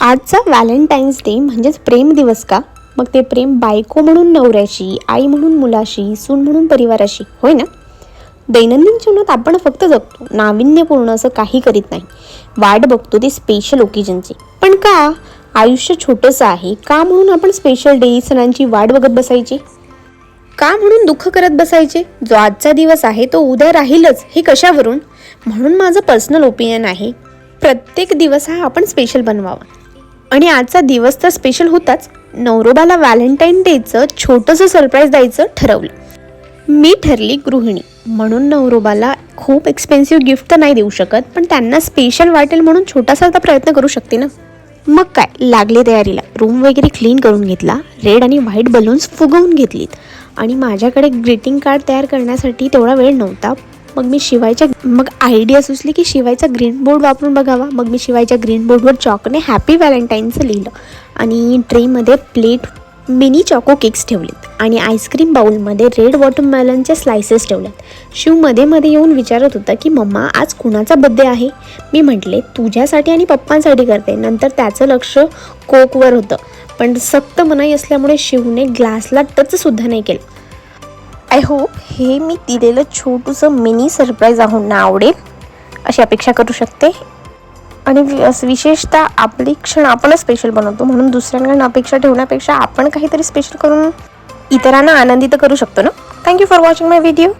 आजचा Valentine's day म्हणजेच प्रेम दिवस का? मग ते प्रेम बायको म्हणून नवऱ्याशी, आई म्हणून मुलाशी, सून म्हणून परिवाराशी, होय ना? दैनंदिन जीवनात आपण फक्त जगतो, नाविन्यपूर्ण असं काही करीत नाही. वाट बघतो ते स्पेशल ओकेजनची. पण का? आयुष्य छोटंसं आहे का म्हणून आपण स्पेशल डे सणांची वाट बघत बसायची? का म्हणून दुःख करत बसायचे? जो आजचा दिवस आहे तो उद्या राहीलच, हे कशावरून? म्हणून माझं पर्सनल ओपिनियन आहे, प्रत्येक दिवस हा आपण स्पेशल बनवावा. आणि आजचा दिवस तर स्पेशल होताच. नवरोबाला व्हॅलेंटाईन डेचं छोटंसं सरप्राईज द्यायचं ठरवलं. मी ठरली गृहिणी म्हणून नवरोबाला खूप एक्सपेन्सिव्ह गिफ्ट तर नाही देऊ शकत, पण त्यांना स्पेशल वाटेल म्हणून छोटासा प्रयत्न करू शकते ना. मग काय, लागले तयारीला. रूम वगैरे क्लीन करून घेतला, रेड आणि व्हाईट बलून्स फुगवून घेतलीत. आणि माझ्याकडे ग्रीटिंग कार्ड तयार करण्यासाठी तेवढा वेळ नव्हता. मग आयडिया सुचली की शिवायचा ग्रीन बोर्ड वापरून बघावा. मग मी शिवायच्या ग्रीन बोर्डवर चॉकने हॅपी व्हॅलेंटाईनचं लिहिलं आणि ट्रेमध्ये प्लेट मिनी चॉको केक्स ठेवलेत आणि आईस्क्रीम बाउलमध्ये रेड वॉटरमेलनचे स्लायसेस ठेवलेत. शिव मध्ये मध्ये येऊन विचारत होता की मम्मा आज कुणाचा बड्डे आहे? मी म्हटले तुझ्यासाठी आणि पप्पांसाठी करते. नंतर त्याचं लक्ष कोकवर होतं, पण सक्त मनाई असल्यामुळे शिवने ग्लासला टचसुद्धा नाही केलं. आय होप हे मी दिलेलं छोटूसं मिनी सरप्राईज आहोंना आवडेल अशी अपेक्षा करू शकते. आणि विशेषतः आपली क्षण आपणच स्पेशल बनवतो, म्हणून दुसऱ्यांकडून अपेक्षा ठेवण्यापेक्षा आपण काहीतरी स्पेशल करून इतरांना आनंदित करू शकतो ना. Thank you for watching my video.